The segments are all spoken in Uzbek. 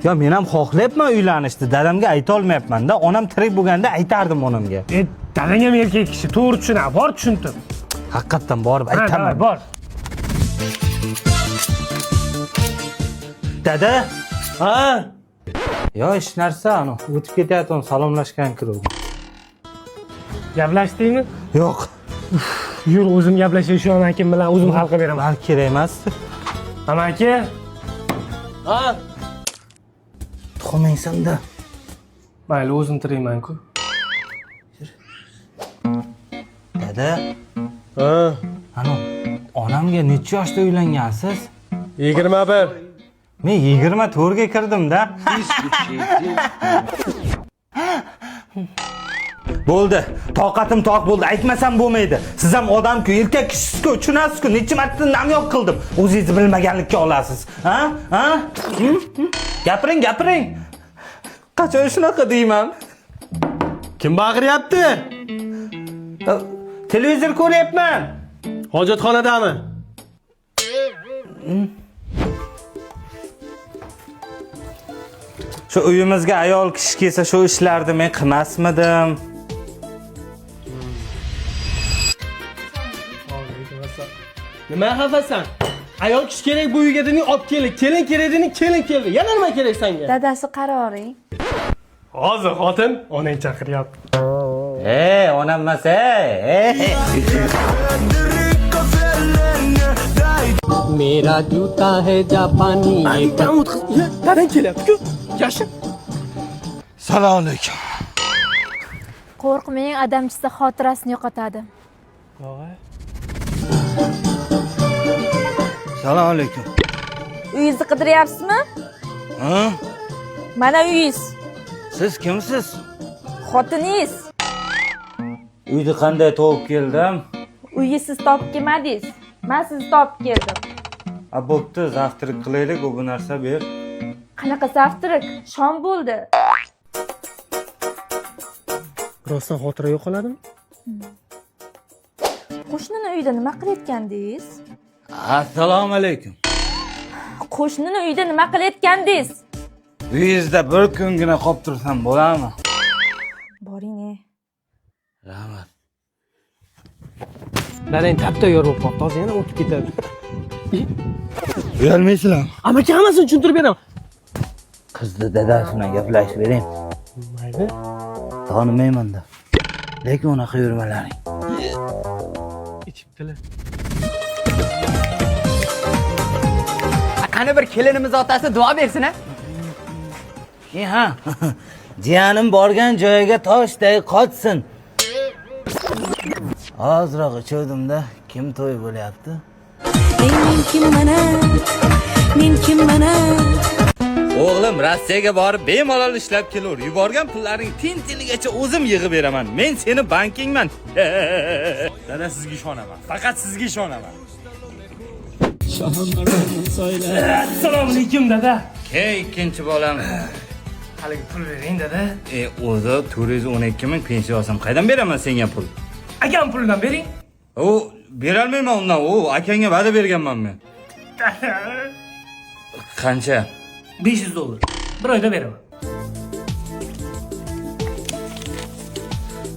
Yo, men ham xohlayapman uylanishni, dadamga ayta olmayapman-da. Onam tirik bo'lganda aytardim onamga. Dadang ham erkak kishi, to'g'ri tushunadi. Bor tushundim. Haqiqatan borib aytaman. Bor. Dada, Ha? yo hech narsa, o'tib ketayotgan salomlashgan kiruvdim. Gaplashdingmi? Yo'q. Yur, o'zim gaplashay shu amakim bilan o'zim hal qilib beraman. Balki kerak emas. Amaki? Ha? Tuxumaysan-da. Mayli, o'zim tirayman-ku. Dada, Ha, onamga necha yoshda uylangansiz? 21. Men 24 ga kirdim-da. Bo'ldi. Toqatim toq bo'ldi. Aytmasam bo'lmaydi. Siz ham odam-ku, erkak kishisiz-ku, tushunasiz-ku. Necha marta namyoq qildim. O'zingiz bilmaganlikka olasiz. Ha? Ha? Gapiring. Qachon shunaqa deyman? Kim baqiryapti? Televizor ko'ryapman. Hojatxonadami? Shu uyimizga ayol kishi kelsa shu ishlarni men qilmasmidim. Nima xafasan? Ayol kishi kerak bu uyga deding, olib keldi. Kelin kerak deding, kelin keldi. Yana nima kerak senga? Dadasi qaroring. Hozir xotin onang chaqiryapti. Onam emas, मेरा जूता है जापानी Dadang kelyapti-ku. Yasha. Assalomu alaykum. Qo'rqmang, adamchisi xotirasini yo'qotadi. Assalomu alaykum. Uyingizni qidiryapsizmi? Ha? Mana uyingiz. Siz kimsiz? Xotiningiz. Uyni qanday topib keldim? Uyni siz topib kelmadingiz. Men sizni topib keldim. Bo'pti, zavtrak qilaylik, bu narsa ber. Qanaqa zavtrak? Shom bo'ldi. Rostdan xotira yo'qoladimi? Qo'shnini uyida nima qilayotgandingiz? Assalomu alaykum. Qo'shnini uyida nima qilayotgandingiz? Uyingizda bir kungina qolib tursam bo'ladimi? Boring. Rahmat. Dadang tapda yorib qoldi. Hozir yana o'tib ketadi. Uyalmaysizlarmi? Amaki hammasini tushuntirib beraman. Qizni dadasi bilan gaplashib bering. Mayli. Tanimayman-da. Lekin unaqa yurmalaring. Ichibdilar. qani bir kelinimiz otasi duo bersin ha? Ha. Jiyanim borgan joyiga toshday qochsin. Ozroq ichuvdim-da, kim to'y bo'lyapti? Men kim mana? O'g'lim Rossiyaga borib bemalol ishlab kelur. Yuborgan pullaring tintinigacha o'zim yig'ib beraman. Men seni bankingman. Dada sizga ishonaman. Faqat sizga ishonaman. Assalomu alaykum dada. Ikkinchi bolam. Haligi pul bering dada. O'zi 412 ming pensiya olsam qaydan beraman senga pul? Akam pulidan bering. Bera olmayman undan. Akangga va'da berganman men. Qancha? $500. Bir oyda beraman.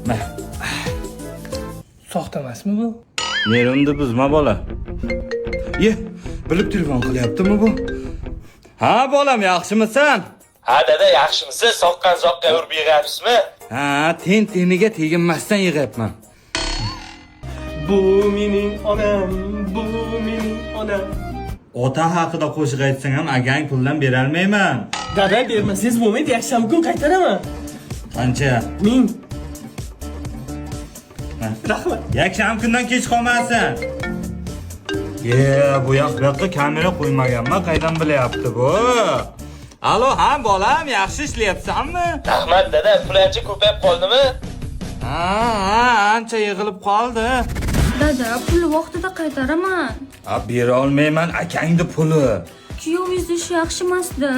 Mana. Soxta emasmi bu? Nerimni buzma bola. Bilib telefon qilyaptimi bu? Ha, bolam, yaxshimisan? Ha dada, yaxshimisiz? Soqqan-soqqa urib yig'yapsizmi? Ha, teniga teginmasdan yig'yapman. Bu mening onam, bu mening onam. Ota haqida qo'shiq aytsang ham agang puldan bera olmayman. Dadang bermasangiz bo'lmaydi, yakshanba kun qaytaraman. Qancha? 1000. Rahmat. Yakshanba kundan kech qolmasin. Bu yoqqa kamera qo'ymaganman, qaydan bilyapti bu? Alo, ha bolam, yaxshi ishlayapsanmi? Rahmat dada, pulanchi ko'payib qoldimi? Ha, ancha yig'ilib qoldi. Dada, pulni vaqtida qaytaraman. Bera olmayman akangni puli. Kuyovingizni ishi yaxshi emas-da.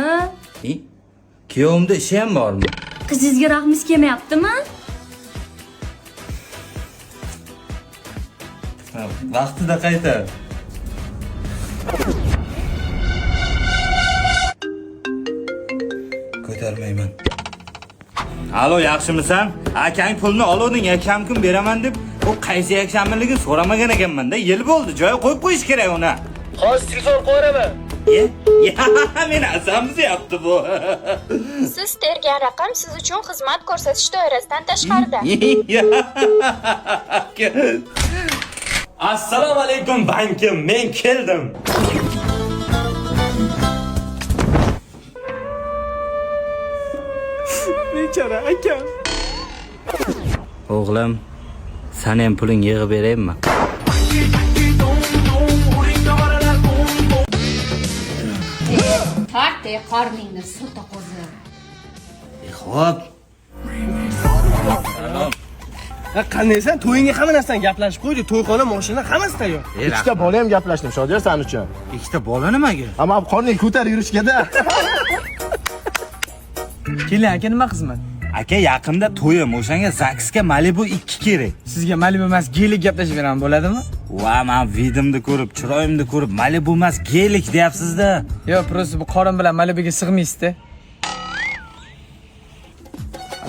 Kuyovimda ishi ham bormi? Qizingizga rahmingiz kelmayaptimi? Vaqtida qaytar. ko'tarmayman. Alo, yaxshimisan? Akang pulni oluvding, akam kun beraman deb, u qaysi yakshanbaligini so'ramagan ekanman-da. Yil bo'ldi, joy qo'yib qo'yish kerak uni. Hozir telefon qo'yaraman. Meni asamni yapti bu. Siz tergan raqam siz uchun xizmat ko'rsatish doirasidan tashqarida. Assalomu alaykum bankim, men keldim. Bechora akam. O'g'lim, sen ham puling yig'ib beraymi? Tartay qorningni surta qo'zi. Xo'p. Qandaysan? To'yingga hamma narsani gaplashib qo'ydi. To'yxona, mashina hammasi tayyor. Ikkita bola ham gaplashdim Shodiya sen uchun. Ikkita bola nimaga? Ammo qorning ko'tarib yurishgada. Keling aka, nima xizmat? Aka, yaqinda to'yim, o'shanga Zaksga Malibu 2 kerak. Sizga Malibu emas, gelik gaplashib beraman, bo'ladimi? Va, men videomni ko'rib, chiroyimni ko'rib, Malibu emas, gelik deyapsiz-da. Yo'q, prosta bu qorin bilan Malibuga sig'maysizda.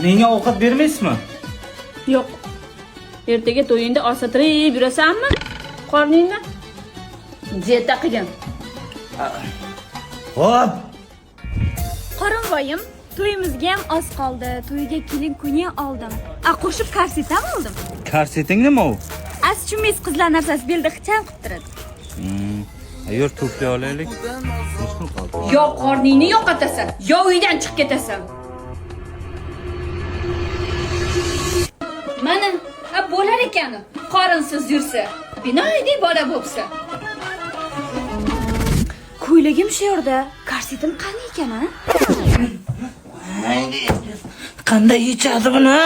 Menga ovqat bermaysizmi? Yo'q. Ertaga to'yingda osatirib yurasanmi? Qorningni dieta qilgan. Xo'p. Qorinboyim, to'yimizga ham oz qoldi. To'yga kelin kuni oldim. Qo'shib korset ham oldim. Korseting nima u? Chumiz qizlar narsasi belda xicham qilib turadi. Yur, to'play olaylik. Yo qorningni yo'qotasan, yo uydan chiqib ketasan. Mana, bo'lar ekan, qorinsiz yursa, binoyiday bola bo'lsa. Ko'ylagim shu yerda, korsetim qani ekan-a? Qanday yechadi buni?